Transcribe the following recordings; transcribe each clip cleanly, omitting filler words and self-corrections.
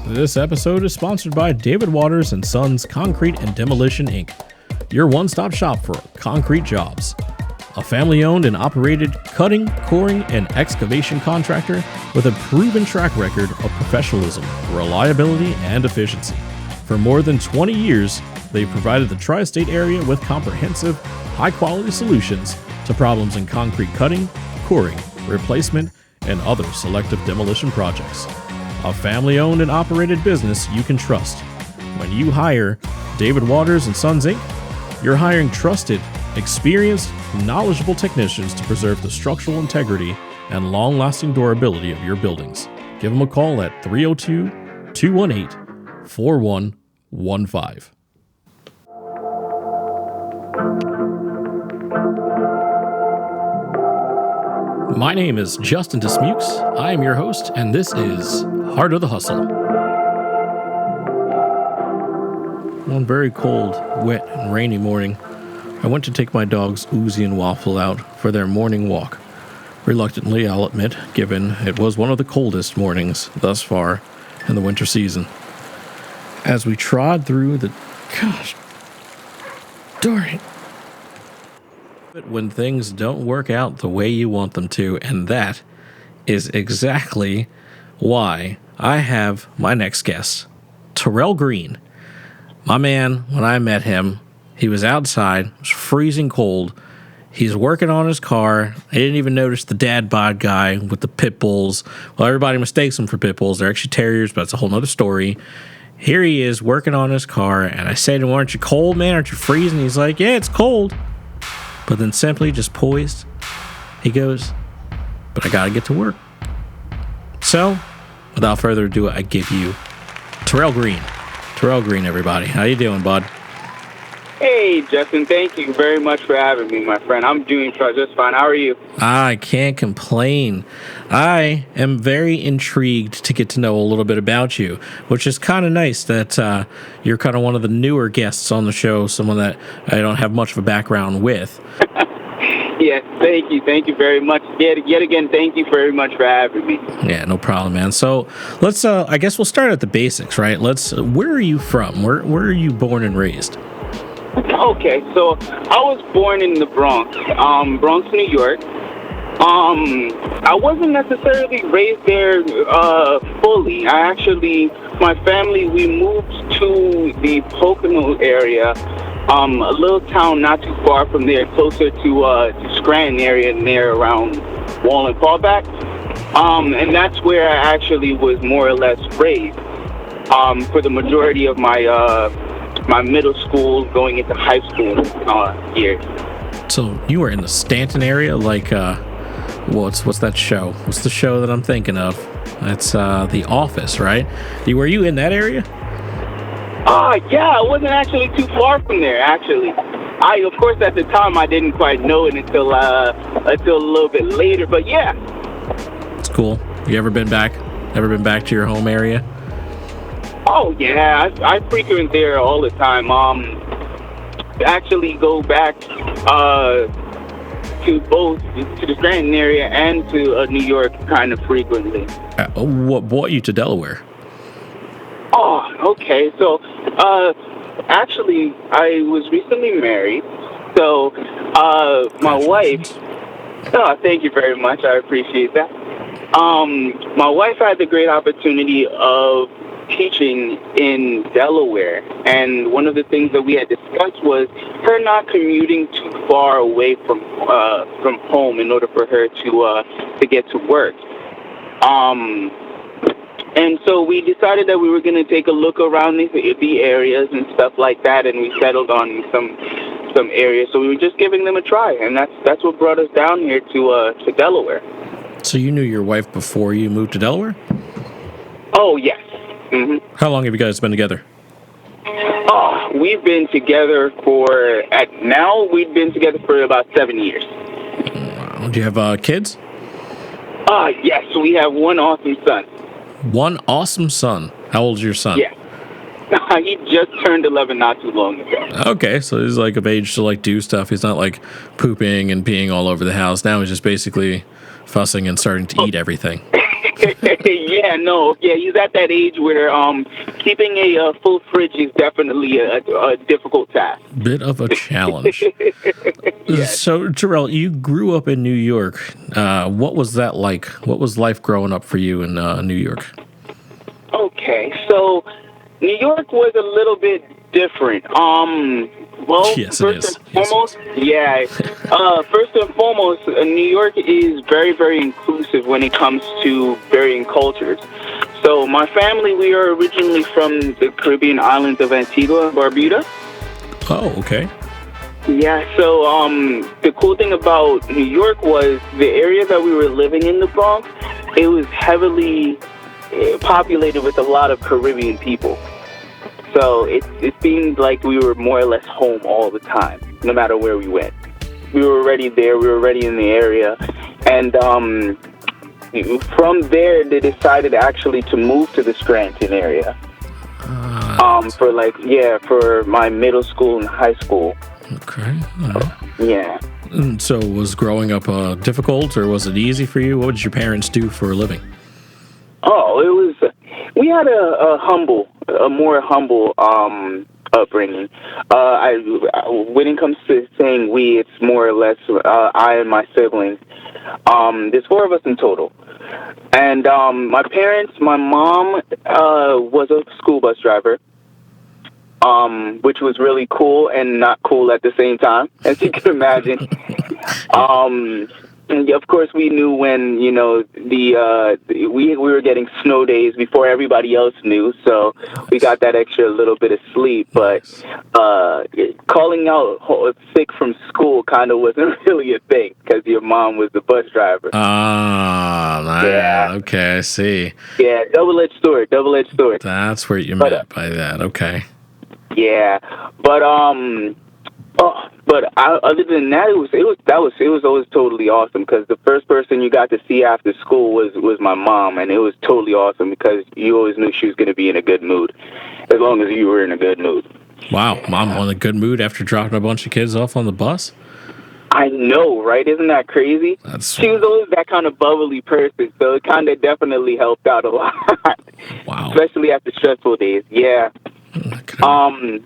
This episode is sponsored by David Waters & Sons Concrete and Demolition, Inc., your one-stop shop for concrete jobs. A family-owned and operated cutting, coring, and excavation contractor with a proven track record of professionalism, reliability, and efficiency. For more than 20 years, they've provided the tri-state area with comprehensive, high-quality solutions to problems in concrete cutting, coring, replacement, and other selective demolition projects. A family-owned and operated business you can trust. When you hire David Waters & Sons, Inc., you're hiring trusted, experienced, knowledgeable technicians to preserve the structural integrity and long-lasting durability of your buildings. Give them a call at 302-218-4115. My name is Justin Dismukes. I am your host, and this is Heart of the Hustle. One very cold, wet, and rainy morning, I went to take my dogs Uzi and Waffle out for their morning walk. Reluctantly, I'll admit, given it was one of the coldest mornings thus far in the winter season. As we trod through the... Gosh, darn it. When things don't work out the way you want them to, and that is exactly why I have my next guest, Terrell Greene. My man, when I met him, he was outside, it was freezing cold. He's working on his car. I didn't even notice the dad bod guy with the pit bulls. Well, everybody mistakes them for pit bulls. They're actually terriers, but it's a whole nother story. Here he is working on his car, and I said to him, "Aren't you cold, man? Aren't you freezing?" He's like, "Yeah, it's cold." But then simply just poised, he goes, "But I gotta get to work." So, without further ado, I give you Terrell Greene. Terrell Greene, everybody. How you doing, bud? Hey, Justin. Thank you very much for having me, my friend. I'm doing just fine. How are you? I can't complain. I am very intrigued to get to know a little bit about you, which is kind of nice that you're kind of one of the newer guests on the show, someone that I don't have much of a background with. Yes, thank you. Thank you very much. Yet again, thank you very much for having me. Yeah, no problem, man. So let's, I guess we'll start at the basics, right? Where are you from? Where are you born and raised? Okay, so I was born in the Bronx, New York. I wasn't necessarily raised there fully. My family, we moved to the Pocono area, a little town not too far from there, closer to Scranton area, near around Walnut Fallback. And that's where I actually was more or less raised for the majority of my middle school going into high school years. So you were in the Stanton area, like what's that show? What's the show that I'm thinking of? That's The Office, right? Were you in that area? Yeah, I wasn't actually too far from there. Actually, of course at the time I didn't quite know it until a little bit later. But yeah, it's cool. You ever been back? Ever been back to your home area? Oh yeah, I frequent there all the time. Actually go back to both to the Scranton area and to New York kind of frequently. What brought you to Delaware? Oh, okay. So actually, I was recently married. So my wife. Oh, thank you very much. I appreciate that. My wife had the great opportunity of teaching in Delaware, and one of the things that we had discussed was her not commuting too far away from home in order for her to get to work. And so we decided that we were going to take a look around the areas and stuff like that, and we settled on some areas. So we were just giving them a try, and that's what brought us down here to Delaware. So you knew your wife before you moved to Delaware? Oh yes. Mm-hmm. How long have you guys been together? Oh, we've been together we've been together for about 7 years. Wow. Do you have kids? Yes, we have one awesome son. One awesome son. How old is your son? Yeah. He just turned 11 not too long ago. Okay, so he's like of age to like do stuff. He's not like pooping and peeing all over the house. Now he's just basically fussing and starting to eat everything. He's at that age where keeping a full fridge is definitely a difficult task. Bit of a challenge. Yes. So, Terrell, you grew up in New York. What was that like? What was life growing up for you in New York? Okay, so New York was a little bit different. Yes, it first is. and foremost, first and foremost, New York is very, very inclusive when it comes to varying cultures. So my family, we are originally from the Caribbean islands of Antigua and Barbuda. Oh, okay. Yeah, so the cool thing about New York was the area that we were living in, the Bronx, it was heavily populated with a lot of Caribbean people. So it seemed like we were more or less home all the time, no matter where we went. We were already there, we were already in the area. And from there, they decided actually to move to the Scranton area. For my middle school and high school. Okay. All right. Yeah. And so was growing up difficult, or was it easy for you? What did your parents do for a living? We had a more humble upbringing. When it comes to saying we, it's more or less I and my siblings. There's 4 of us in total. And my parents, my mom was a school bus driver, which was really cool and not cool at the same time, as you can imagine. And of course, we knew when, we were getting snow days before everybody else knew, so we got that extra little bit of sleep. But calling out sick from school kind of wasn't really a thing because your mom was the bus driver. Yeah. Okay, I see. Yeah, double-edged sword. That's where you meant by that. Okay. Yeah, but other than that, it was always totally awesome because the first person you got to see after school was my mom, and it was totally awesome because you always knew she was going to be in a good mood, as long as you were in a good mood. Wow, mom in a good mood after dropping a bunch of kids off on the bus? I know, right? Isn't that crazy? She was always that kind of bubbly person, so it kind of definitely helped out a lot. Wow. Especially after stressful days. Yeah. Okay.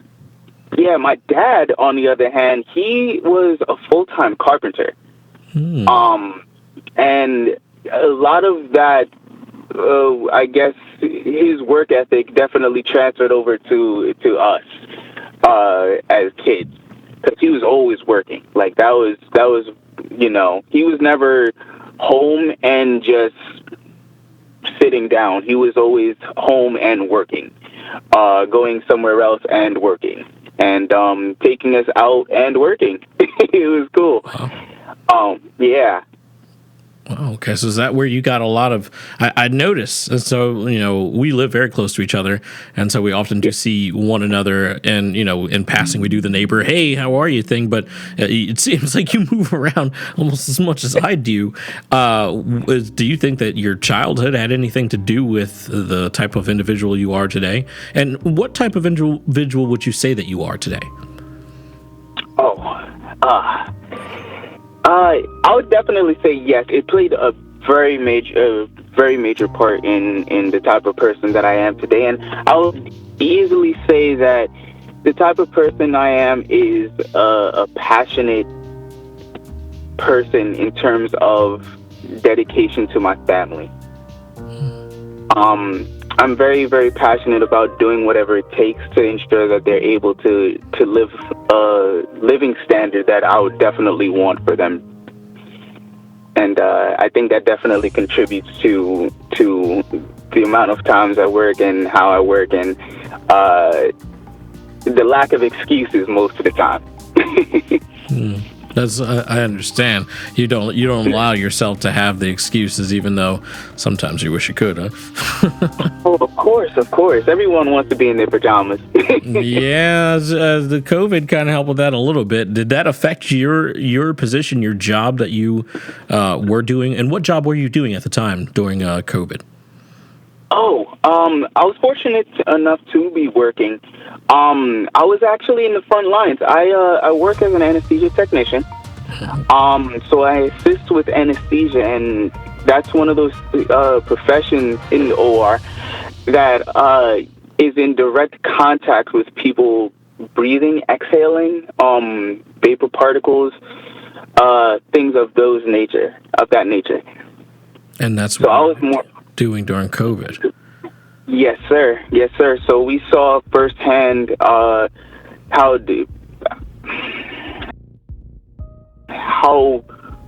Yeah, my dad, on the other hand, he was a full-time carpenter. And a lot of that, I guess, his work ethic definitely transferred over to us as kids, because he was always working. Like that was he was never home and just sitting down. He was always home and working, going somewhere else and working. And taking us out and working. It was cool. Wow. Yeah. Oh, okay, so is that where you got a lot of? I noticed. And so we live very close to each other, and so we often do see one another. And in passing, we do the neighbor, "Hey, how are you?" thing. But it seems like you move around almost as much as I do. Do you think that your childhood had anything to do with the type of individual you are today? And what type of individual would you say that you are today? I would definitely say yes. It played a very major part in the type of person that I am today. And I would easily say that the type of person I am is a passionate person in terms of dedication to my family. I'm very, very passionate about doing whatever it takes to ensure that they're able to live a living standard that I would definitely want for them. And I think that definitely contributes to the amount of times I work and how I work and the lack of excuses most of the time. I understand. You don't allow yourself to have the excuses, even though sometimes you wish you could, huh? Oh, of course. Everyone wants to be in their pajamas. Yeah, the COVID kind of helped with that a little bit. Did that affect your position, your job that you were doing? And what job were you doing at the time during COVID? I was fortunate enough to be working. I was actually in the front lines. I work as an anesthesia technician. So I assist with anesthesia, and that's one of those professions in the OR that is in direct contact with people breathing, exhaling, vapor particles, things of that nature. And that's So what I you was were more. doing during COVID. Yes, sir. Yes, sir. So we saw firsthand how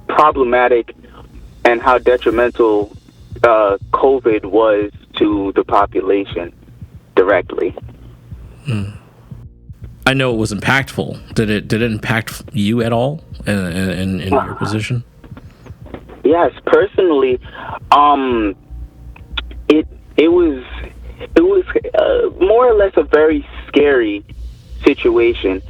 problematic and how detrimental COVID was to the population directly. I know it was impactful. Did it impact you at all in your position? Yes, personally, it was more or less a very scary situation.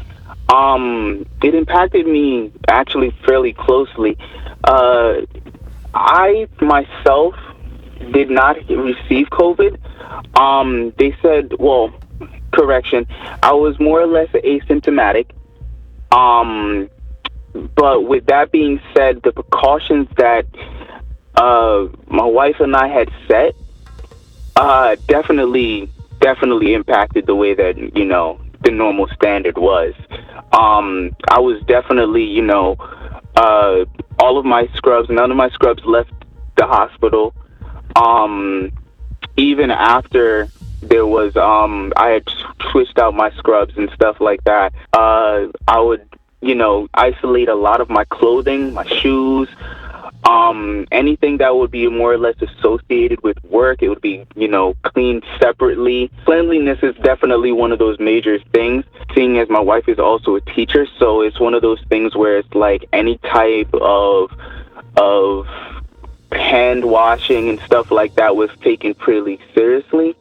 It impacted me actually fairly closely. I myself did not receive COVID. They said, well, correction, I was more or less asymptomatic. But with that being said, the precautions that my wife and I had set definitely impacted the way that the normal standard was. I was definitely all of my scrubs, none of my scrubs left the hospital. Even after there was I had switched out my scrubs and stuff like that. I would isolate a lot of my clothing, my shoes, anything that would be more or less associated with work. It would be cleaned separately. Cleanliness is definitely one of those major things, seeing as my wife is also a teacher. So it's one of those things where it's like any type of hand washing and stuff like that was taken pretty seriously,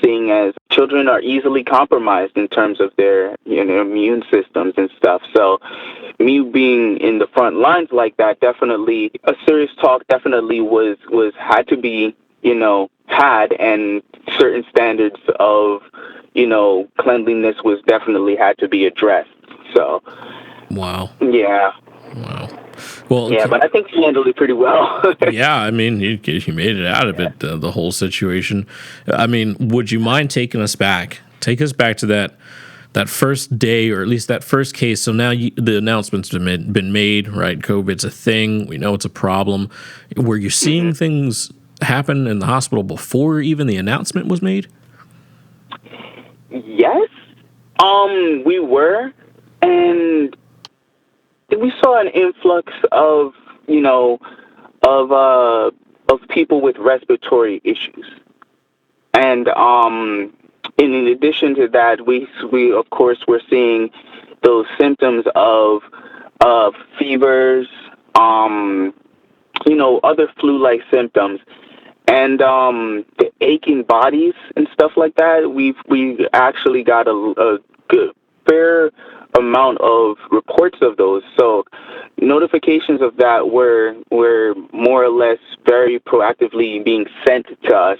seeing as children are easily compromised in terms of their immune systems and stuff. So me being in the front lines like that, definitely a serious talk definitely was had to be had, and certain standards of cleanliness was definitely had to be addressed. So Wow. yeah. Wow. Well, Yeah, but I think he handled it pretty well. yeah, I mean, you made it out of it, the whole situation. I mean, would you mind taking us back? Take us back to that first day, or at least that first case. So now the announcements have been made, right? COVID's a thing. We know it's a problem. Were you seeing things happen in the hospital before even the announcement was made? Yes, we were, and we saw an influx of people with respiratory issues, and in addition to that, we of course were seeing those symptoms of fevers, other flu-like symptoms, and the aching bodies and stuff like that. We actually got a good fair amount of reports of those. So notifications of that were more or less very proactively being sent to us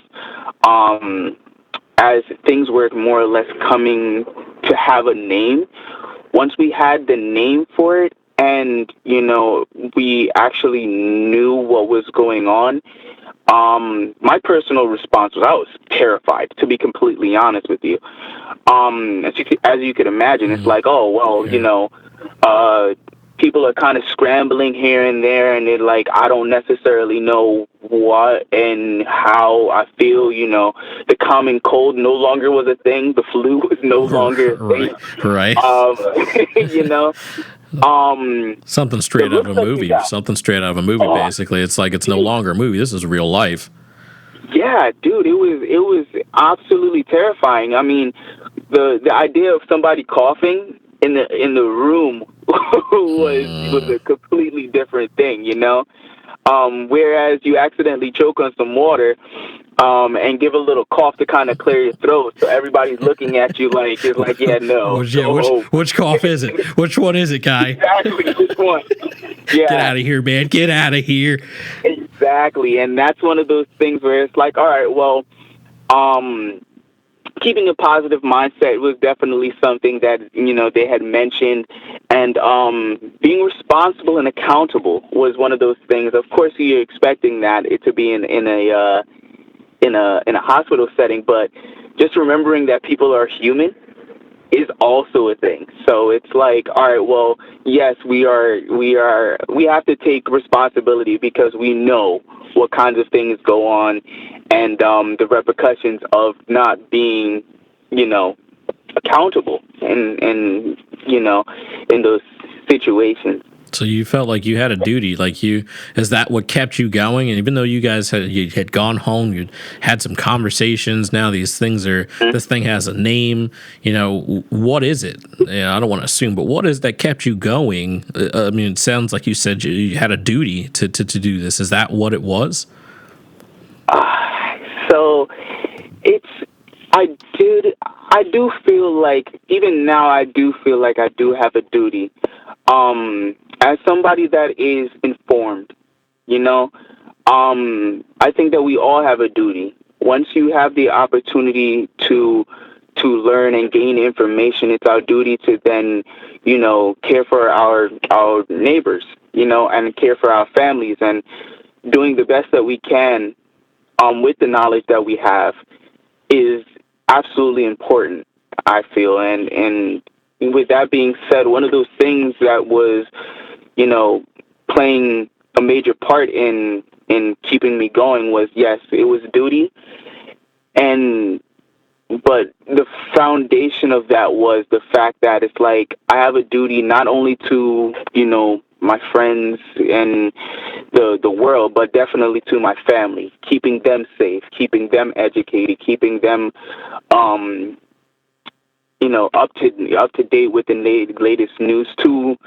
as things were more or less coming to have a name. Once we had the name for it, and we actually knew what was going on, my personal response was I was terrified, to be completely honest with you. As you could imagine, it's like, oh, well, people are kind of scrambling here and there, and they're like, I don't necessarily know what and how I feel. The common cold no longer was a thing. The flu was no longer a thing. Right. Something straight out of a movie. Something straight out of a movie, basically. It's like it's no longer a movie. This is real life. Yeah, dude, it was absolutely terrifying. I mean, the idea of somebody coughing in the room was a completely different thing, whereas you accidentally choke on some water and give a little cough to kind of clear your throat, so everybody's looking at you like yeah, no. Which cough is it? Which one is it, guy? Exactly, which one? Yeah. Get out of here, man. Get out of here. Exactly, and that's one of those things where it's like, all right, well, keeping a positive mindset was definitely something that, they had mentioned. And being responsible and accountable was one of those things. Of course, you're expecting that it to be in a hospital setting, but just remembering that people are human is also a thing. So it's like, all right, well, yes, we have to take responsibility because we know what kinds of things go on and the repercussions of not being, accountable in those situations. So you felt like you had a duty, is that what kept you going? And even though you guys had gone home, you'd had some conversations. Now this thing has a name. What is it? I don't want to assume, but what is that kept you going? I mean, it sounds like you said you had a duty to do this. Is that what it was? So I do feel like, even now, I do feel like I do have a duty. As somebody that is informed, I think that we all have a duty. Once you have the opportunity to learn and gain information, it's our duty to then, care for our neighbors, and care for our families, and doing the best that we can with the knowledge that we have is absolutely important, I feel. And with that being said, one of those things that was, playing a major part in keeping me going was, yes, it was duty. But the foundation of that was the fact that it's like I have a duty not only to, my friends and the world, but definitely to my family, keeping them safe, keeping them educated, keeping them, up to date with the latest news to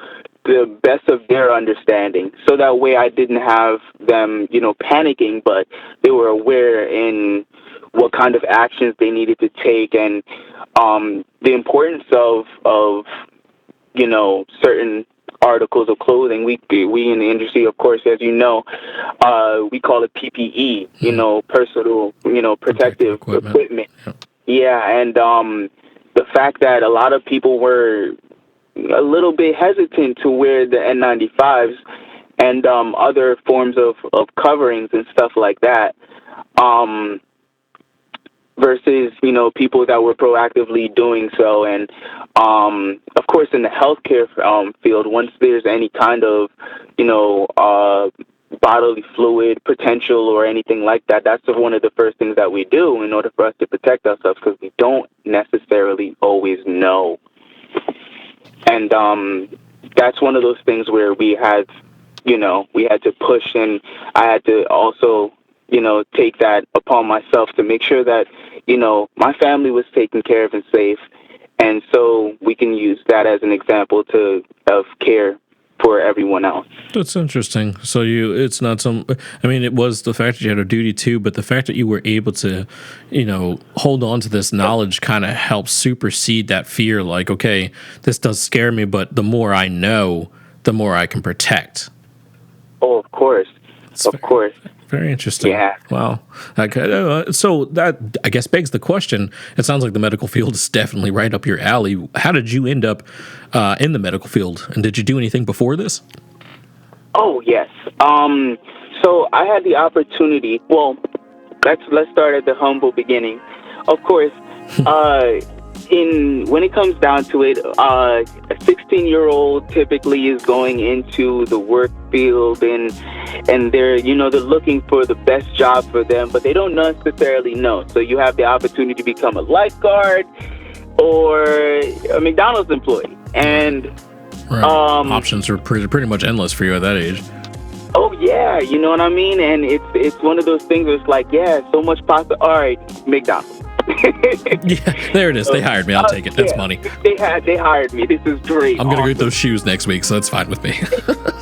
the best of their understanding. So that way I didn't have them, panicking, but they were aware in what kind of actions they needed to take, and the importance of certain articles of clothing. We in the industry, of course, as you know, we call it PPE, personal, protective equipment. Yeah, and the fact that a lot of people were a little bit hesitant to wear the N95s and other forms of coverings and stuff like that, versus, people that were proactively doing so. And, of course, in the healthcare field, once there's any kind of, bodily fluid potential or anything like that, that's one of the first things that we do in order for us to protect ourselves, because we don't necessarily always know. And that's one of those things where we had to push, and I had to also, take that upon myself to make sure that, my family was taken care of and safe. And so we can use that as an example of care for everyone else. That's interesting. So it's not it was the fact that you had a duty too, but the fact that you were able to, hold on to this knowledge kind of helps supersede that fear. Like, okay, this does scare me, but the more I know, the more I can protect. Oh, of course. Of course. Very interesting. Yeah. Wow. Okay. So that, I guess, begs the question. It sounds like the medical field is definitely right up your alley. How did you end up in the medical field? And did you do anything before this? Oh, yes. So I had the opportunity. Well, let's start at the humble beginning. Of course, when it comes down to it, a 16-year-old typically is going into the work field, and they're looking for the best job for them, but they don't necessarily know. So you have the opportunity to become a lifeguard or a McDonald's employee, and right. Options are pretty much endless for you at that age. Oh yeah, you know what I mean. And it's one of those things where it's like, yeah, so much pasta. All right, McDonald's. Yeah, there it is. They hired me. I'll take it. That's money. They hired me. This is great. I'm gonna get those shoes next week, so that's fine with me.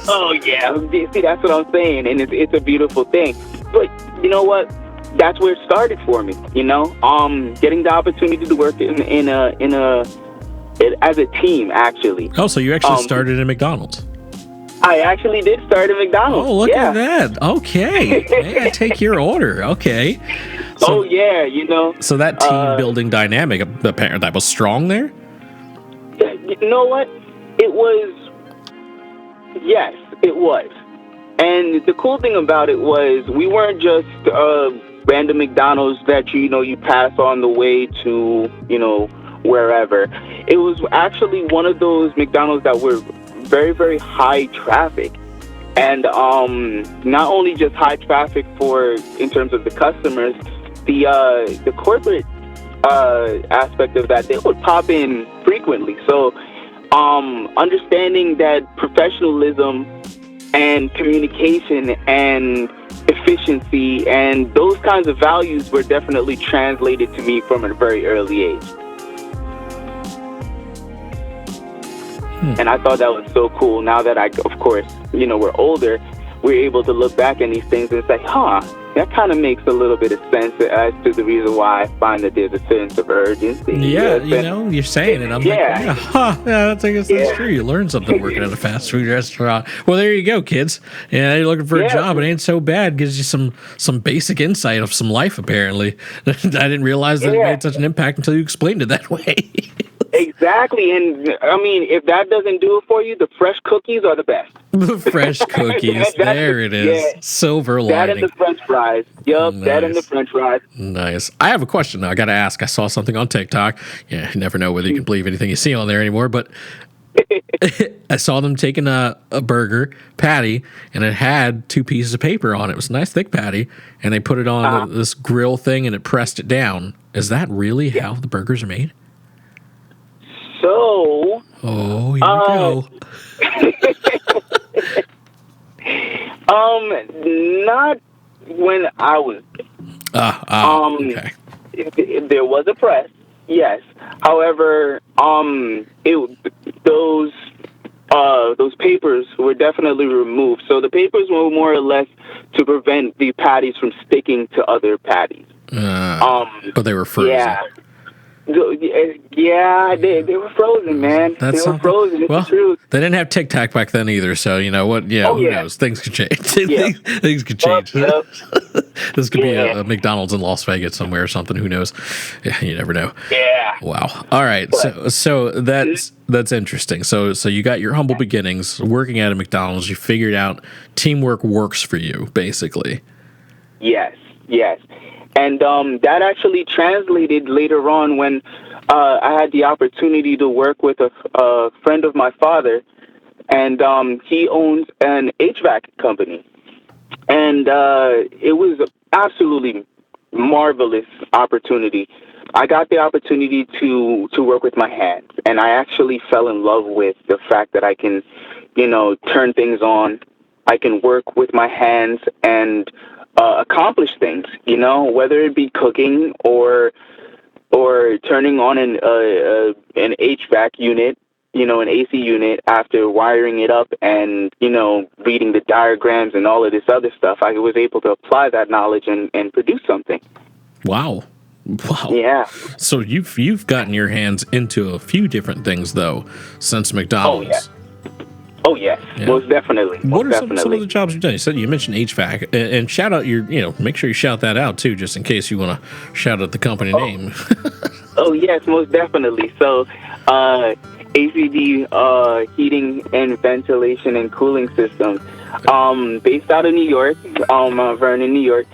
Oh yeah, see, that's what I'm saying, and it's a beautiful thing. But you know what? That's where it started for me. Getting the opportunity to work in a as a team, actually. Oh, so you actually started in McDonald's? I actually did start at McDonald's. Oh, look at that. Okay. Hey, I take your order. Okay. Oh yeah, you know. So that team building dynamic, apparently, that was strong there. You know what? It was. Yes, it was. And the cool thing about it was we weren't just random McDonald's that you pass on the way to wherever. It was actually one of those McDonald's that were very, very high traffic. And not only just high traffic in terms of the customers, the corporate aspect of that, they would pop in frequently. So understanding that professionalism and communication and efficiency and those kinds of values were definitely translated to me from a very early age. And I thought that was so cool. Now that of course, we're older, we're able to look back at these things and say, that kind of makes a little bit of sense as to the reason why I find that there's a sense of urgency. Yeah, you're saying it. I'm like, I guess that's true. You learn something working at a fast food restaurant. Well, there you go, kids. Yeah, you're looking for a job. It ain't so bad. Gives you some basic insight of some life, apparently. I didn't realize that it made such an impact until you explained it that way. Exactly. And, I mean, if that doesn't do it for you, the fresh cookies are the best. The fresh cookies. There it is. Yeah. Silver lining. That and the French fries. Yup, nice. That and the French fries. Nice. I have a question now. I got to ask. I saw something on TikTok. Yeah, you never know whether you can believe anything you see on there anymore, but I saw them taking a burger patty, and it had 2 pieces of paper on it. It was a nice thick patty, and they put it on this grill thing, and it pressed it down. Is that really how the burgers are made? So, here we go. Not when I was. Okay. There was a press, yes. However, those papers were definitely removed. So the papers were more or less to prevent the patties from sticking to other patties. But they were frozen. Yeah, they were frozen, man. They were frozen. It's the truth. They didn't have Tic Tac back then either, so you know what? Yeah, who knows? Things could change. Things could change. This could be a McDonald's in Las Vegas somewhere or something. Who knows? Yeah, you never know. Yeah. Wow. All right. So that's interesting. So you got your humble beginnings working at a McDonald's. You figured out teamwork works for you, basically. Yes. And that actually translated later on when I had the opportunity to work with a friend of my father, and he owns an HVAC company. And it was an absolutely marvelous opportunity. I got the opportunity to work with my hands, and I actually fell in love with the fact that I can, turn things on. I can work with my hands and accomplish things, whether it be cooking or turning on an HVAC unit, an AC unit after wiring it up and, reading the diagrams and all of this other stuff. I was able to apply that knowledge and produce something. Wow. Yeah. So you've gotten your hands into a few different things, though, since McDonald's. Oh, yes, most definitely. What are some of the jobs you've done? You mentioned HVAC, and shout out make sure you shout that out, too, just in case you want to shout out the company name. Oh, yes, most definitely. So, ACD heating and ventilation and cooling systems, based out of New York, Vernon, New York.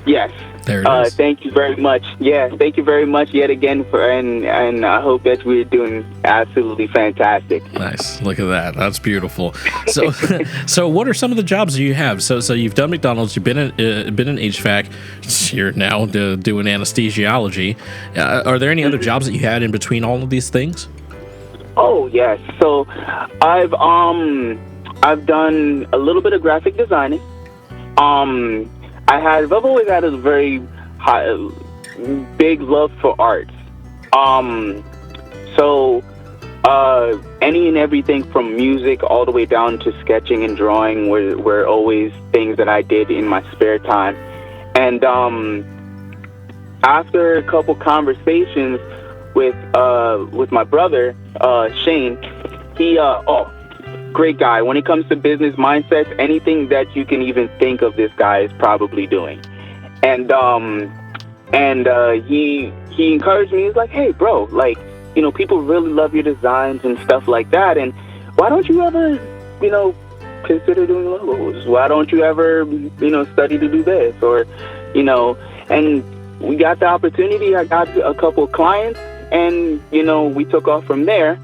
Yes. There it is. Thank you very much. Yeah, thank you very much yet again and I hope that we're doing absolutely fantastic. Nice. Look at that. That's beautiful. So what are some of the jobs that you have? So you've done McDonald's, you've been in HVAC, you're now doing anesthesiology. Are there any other jobs that you had in between all of these things? Oh, yes. So I've done a little bit of graphic designing. I've always had a very big love for arts. So any and everything from music all the way down to sketching and drawing were always things that I did in my spare time. And after a couple conversations with my brother, Shane, he great guy. When it comes to business mindsets, anything that you can even think of, this guy is probably doing. And he encouraged me. He's like, hey, bro, like, people really love your designs and stuff like that. And why don't you ever, consider doing logos? Why don't you ever, study to do this? Or, and we got the opportunity. I got a couple of clients, and, we took off from there.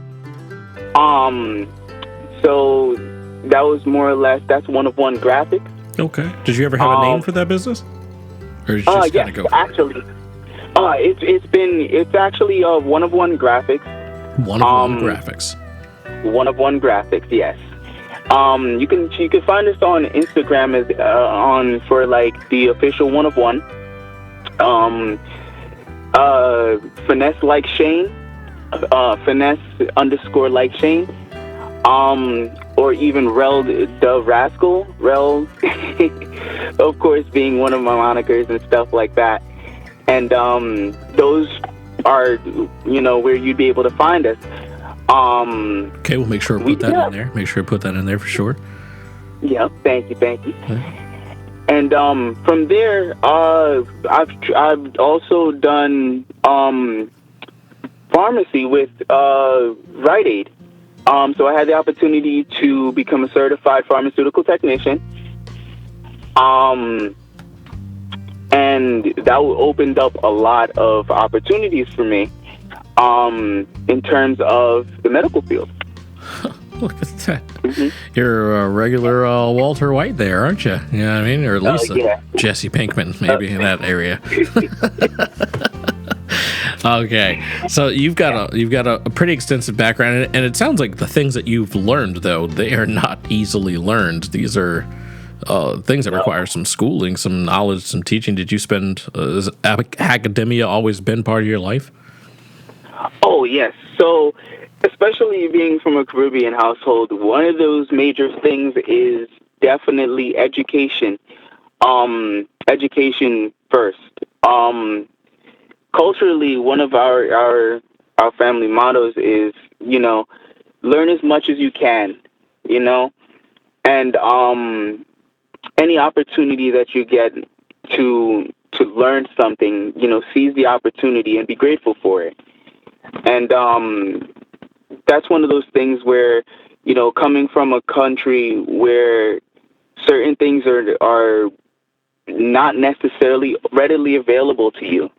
So that was more or less, that's one-of-one graphics. Okay. Did you ever have a name for that business? Or did you just kind of go for actually. It's actually one-of-one graphics. One-of-one graphics. One-of-one graphics, yes. You can find us on Instagram as for like the official one-of-one. Finesse like Shane. Finesse_like Shane. Or even Rel the Rascal. Rel, of course, being one of my monikers and stuff like that. And those are, where you'd be able to find us. Okay, we'll make sure to put that in there. Make sure to put that in there for sure. Yeah, thank you. Okay. And from there, I've also done pharmacy with Rite Aid. So I had the opportunity to become a certified pharmaceutical technician. And that opened up a lot of opportunities for me in terms of the medical field. Look at that. Mm-hmm. You're a regular Walter White there, aren't you? You know what I mean? Or at least Jesse Pinkman, maybe in that area. Okay, so you've got a pretty extensive background, and it sounds like the things that you've learned, though, they are not easily learned. These are things that require some schooling, some knowledge, some teaching. Did you spend has academia always been part of your life? Oh, yes. So, especially being from a Caribbean household, one of those major things is definitely education. Education first. Culturally, one of our family mottos is, learn as much as you can, and any opportunity that you get to learn something, seize the opportunity and be grateful for it. And that's one of those things where, coming from a country where certain things are not necessarily readily available to you,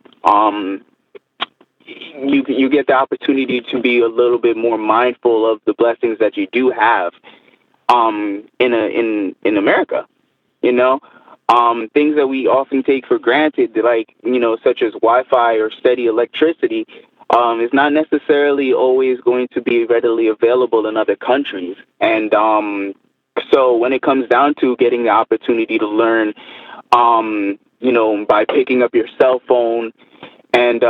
you get the opportunity to be a little bit more mindful of the blessings that you do have in America. Things that we often take for granted, like, such as Wi-Fi or steady electricity, is not necessarily always going to be readily available in other countries. And so when it comes down to getting the opportunity to learn, by picking up your cell phone and,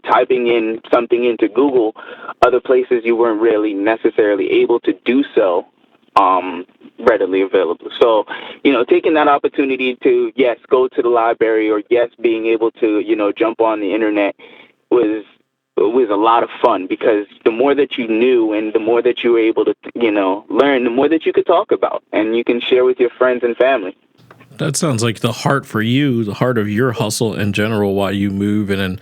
typing in something into Google, other places you weren't really necessarily able to do so readily available. So, taking that opportunity to, yes, go to the library, or yes, being able to, jump on the internet was a lot of fun, because the more that you knew and the more that you were able to, learn, the more that you could talk about and you can share with your friends and family. That sounds like the heart for you, the heart of your hustle in general, why you move and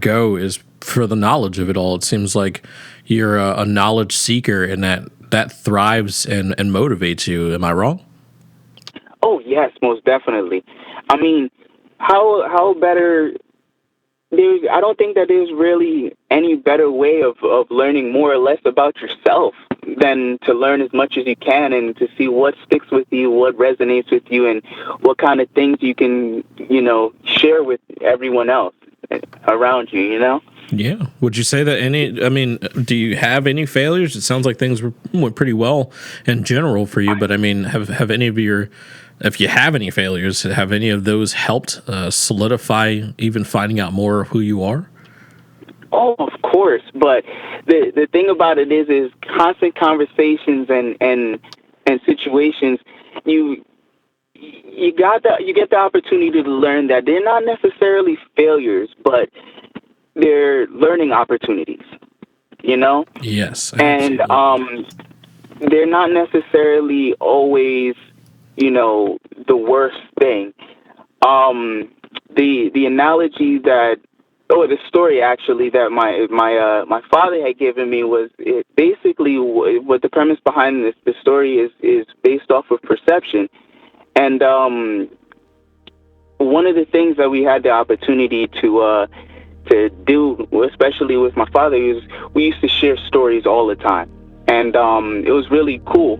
go, is for the knowledge of it all. It seems like you're a knowledge seeker, and that thrives and motivates you. Am I wrong? Oh, yes, most definitely. I mean, how better... I don't think that there's really any better way of learning more or less about yourself than to learn as much as you can and to see what sticks with you, what resonates with you, and what kind of things you can, share with everyone else around you, Yeah. Would you say that do you have any failures? It sounds like things went pretty well in general for you, but have any of if you have any failures, have any of those helped solidify even finding out more of who you are? Oh, of course. But the thing about it is constant conversations and situations, you get the opportunity to learn that they're not necessarily failures, but they're learning opportunities, Yes. And they're not necessarily always, the worst thing. Um, the analogy that, or the story actually that my father had given me was, it basically what the premise behind this the story is based off of perception. And one of the things that we had the opportunity to do, especially with my father, is we used to share stories all the time, and it was really cool.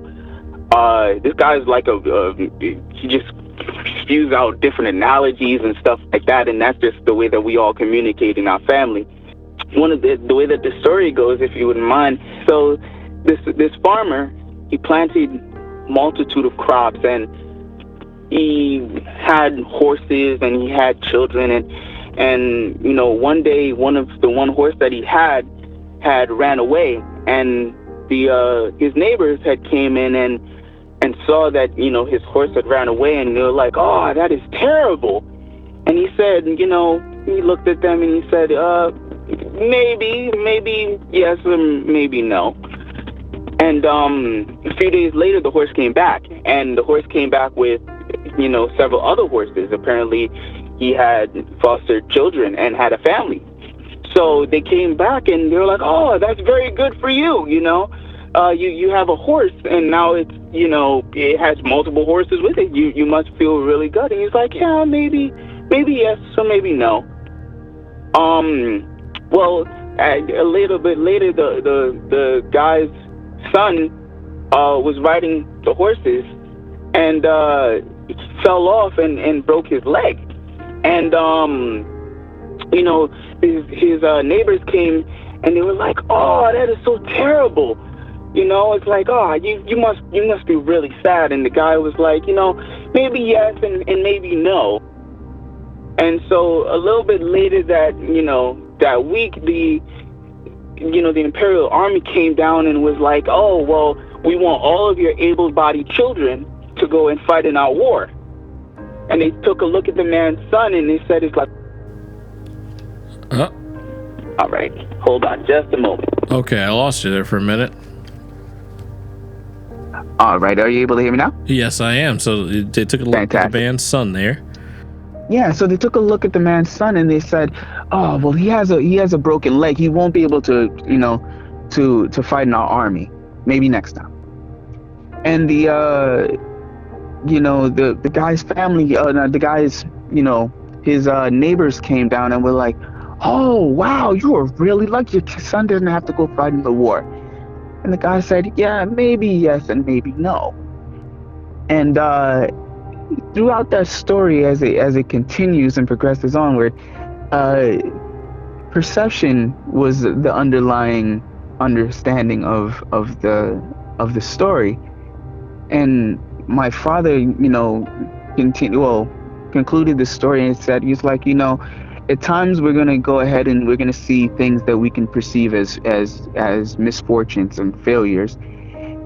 This guy's like he just spews out different analogies and stuff like that, and that's just the way that we all communicate in our family. One of the way that the story goes, if you wouldn't mind. So this farmer, he planted multitude of crops, and he had horses and he had children, and one day one horse that he had ran away, and the his neighbors had came in and saw that his horse had ran away, and they were like, "Oh, that is terrible." And he said, he looked at them and he said, maybe yes or maybe no. And a few days later, the horse came back, and the horse came back with several other horses. Apparently, he had fostered children and had a family. So they came back and they were like, "Oh, that's very good for you. You have a horse, and now it has multiple horses with it. You must feel really good." And he's like, "Yeah, maybe yes, or maybe no." Well, a little bit later, the guy's son was riding the horses, and fell off and broke his leg. And his neighbors came and they were like, "Oh, that is so terrible." It's like, "Oh, you must be really sad." And the guy was like, "Maybe yes and maybe no." And so a little bit later that week, the Imperial Army came down and was like, "Oh, well, we want all of your able-bodied children to go and fight in our war." And they took a look at the man's son and they said, "It's like..." Uh, All right, hold on just a moment. okay, I lost you there for a minute. All right, are you able to hear me now? Yes, I am. So they took a look at the man's son there. Yeah, so they took a look at the man's son and they said, "Oh, well, he has a broken leg. He won't be able to, to fight in our army. Maybe next time." And the guy's family, the guy's, his neighbors came down and were like, "Oh, wow, you are really lucky. Your son didn't have to go fight in the war." And the guy said, "Yeah, maybe yes and maybe no." And throughout that story, as it continues and progresses onward, perception was the underlying understanding of the story. And my father, concluded the story and said, he's like, at times we're going to go ahead and we're going to see things that we can perceive as misfortunes and failures.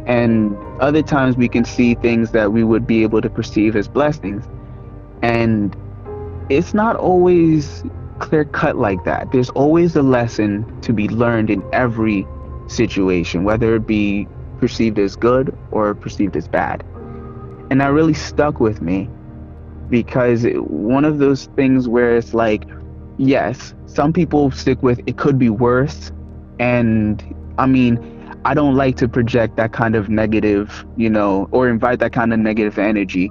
And other times we can see things that we would be able to perceive as blessings. And it's not always clear cut like that. There's always a lesson to be learned in every situation, whether it be perceived as good or perceived as bad. And that really stuck with me, because one of those things where it's like, yes, some people stick with it could be worse. And I mean, I don't like to project that kind of negative, or invite that kind of negative energy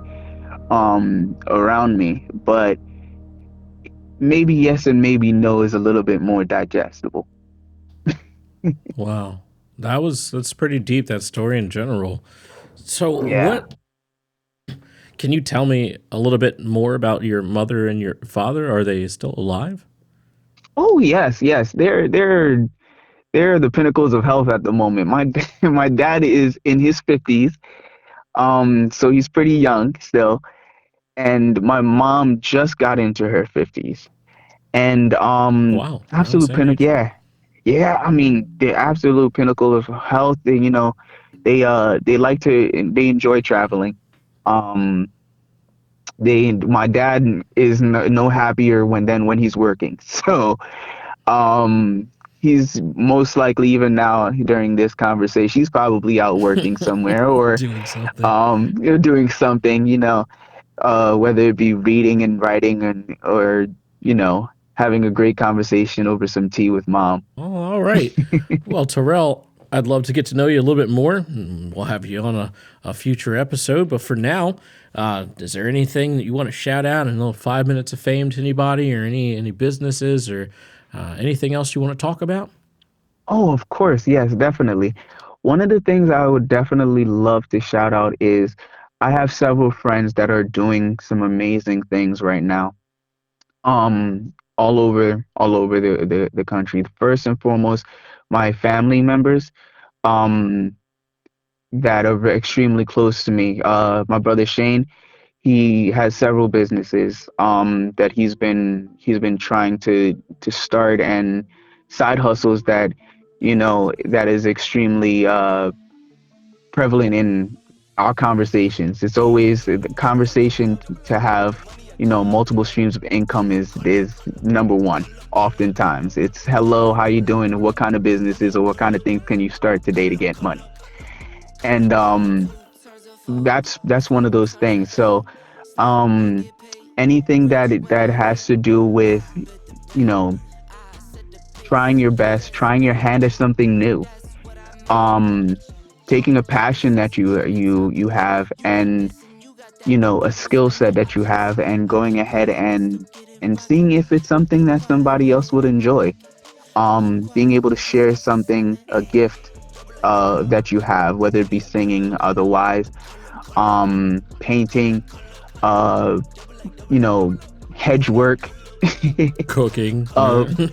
around me. But maybe yes and maybe no is a little bit more digestible. Wow, that's pretty deep. That story in general. So Yeah. what? Can you tell me a little bit more about your mother and your father? Are they still alive? Oh yes, yes. They're the pinnacles of health at the moment. My dad is in his 50s, so he's pretty young still, and my mom just got into her 50s, and Wow, around the absolute same pinnacle. age. Yeah, yeah. I mean, the absolute pinnacle of health. They like to they enjoy traveling. Um, my dad is no happier when he's working. So Um, he's most likely, even now during this conversation, he's probably out working somewhere or Doing something. doing something. whether it be reading and writing or, having a great conversation over some tea with mom. Oh, all right. Well, Terrell, I'd love to get to know you a little bit more. We'll have you on a future episode. But for now, is there anything that you want to shout out in a little 5 minutes of fame to anybody, or any businesses, or anything else you want to talk about? Oh, of course. Yes, definitely. One of the things I would definitely love to shout out is I have several friends that are doing some amazing things right now. All over the country. First and foremost, my family members, um, that are extremely close to me. My brother Shane, he has several businesses that he's been trying to start, and side hustles that that is extremely prevalent in our conversations. It's always the conversation to have, multiple streams of income is number one. Oftentimes, it's hello, how you doing, and what kind of businesses or what kind of things can you start today to get money? And that's one of those things. So, um, anything that has to do with, you know, trying your best, trying your hand at something new, um, taking a passion that you have, and a skill set that you have, and going ahead and seeing if it's something that somebody else would enjoy. Being able to share something, a gift that you have, whether it be singing, otherwise, painting, uh, you know, hedge work, Cooking.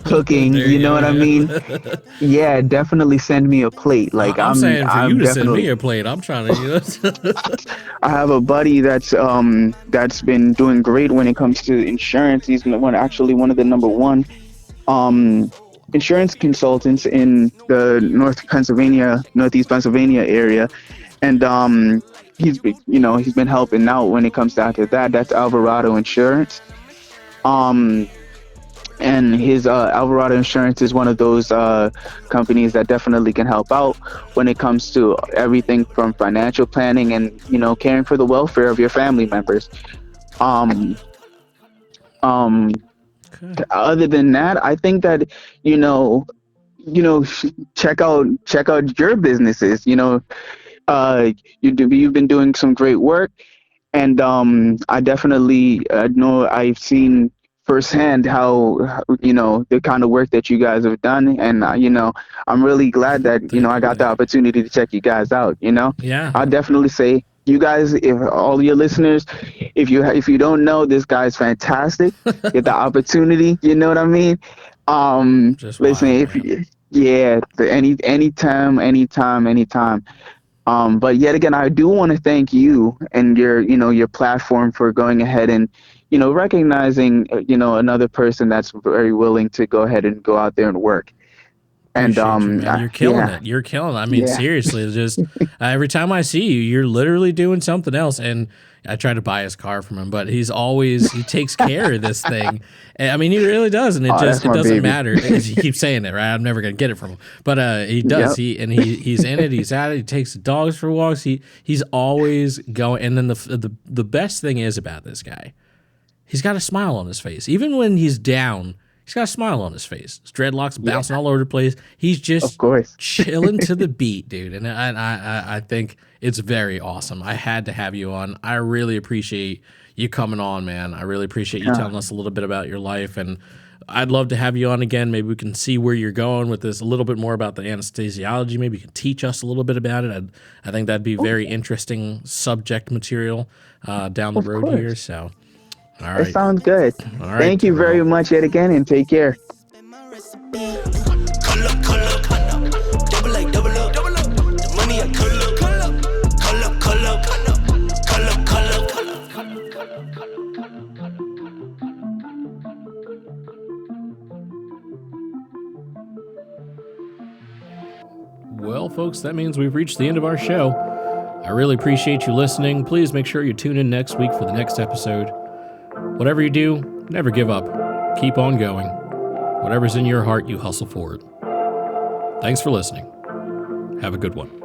cooking. There You you know go. what I mean? Yeah. Yeah, definitely send me a plate. Like I'm saying for you I'm to send definitely. me a plate. I'm trying to. I have a buddy that's been doing great when it comes to insurance. He's actually one of the number one um insurance consultants in the Northeast Pennsylvania area, and he's been helping out when it comes down to that. That's Alvarado Insurance. Um, and his Alvarado Insurance is one of those companies that definitely can help out when it comes to everything from financial planning and caring for the welfare of your family members. Um, um, Okay. Other than that, I think that you know check out your businesses. You've been doing some great work, and I definitely know I've seen firsthand how the kind of work that you guys have done, and I'm really glad that Thank I you. got the opportunity to check you guys out. I'll Yeah. definitely say you guys, if all your listeners, if you don't know, this guy's fantastic. Get the opportunity, you know what I mean? Just Listen, wild, if man. you, yeah, anytime. But yet again, I do want to thank you and your platform for going ahead and, recognizing, another person that's very willing to go ahead and go out there and work. And Appreciate you, man. You're killing yeah, it. You're killing it. I mean, yeah, seriously, it's just every time I see you, you're literally doing something else. And I try to buy his car from him, but he takes care of this thing. And, I mean, he really does, and oh, that's it my doesn't baby. matter. He keeps saying it, right? I'm never gonna get it from him, but he does. Yep, He's in it. He's at it. He takes the dogs for walks. He's always going. And then the best thing is about this guy, he's got a smile on his face. Even when he's down, he's got a smile on his face. His dreadlocks yeah, bouncing all over the place. He's of just course. chilling to the beat, dude. And I think it's very awesome. I had to have you on. I really appreciate you coming on, man. I really appreciate you Yeah. telling us a little bit about your life. And I'd love to have you on again. Maybe we can see where you're going with this, a little bit more about the anesthesiology. Maybe you can teach us a little bit about it. I think that'd be very interesting subject material down the Of road here. course. So, all It right. sounds good. All right, Thank you very Terrell. much yet again, and take care. Double like double up, the money I call up, call up. Well, folks, that means we've reached the end of our show. I really appreciate you listening. Please make sure you tune in next week for the next episode. Whatever you do, never give up. Keep on going. Whatever's in your heart, you hustle for it. Thanks for listening. Have a good one.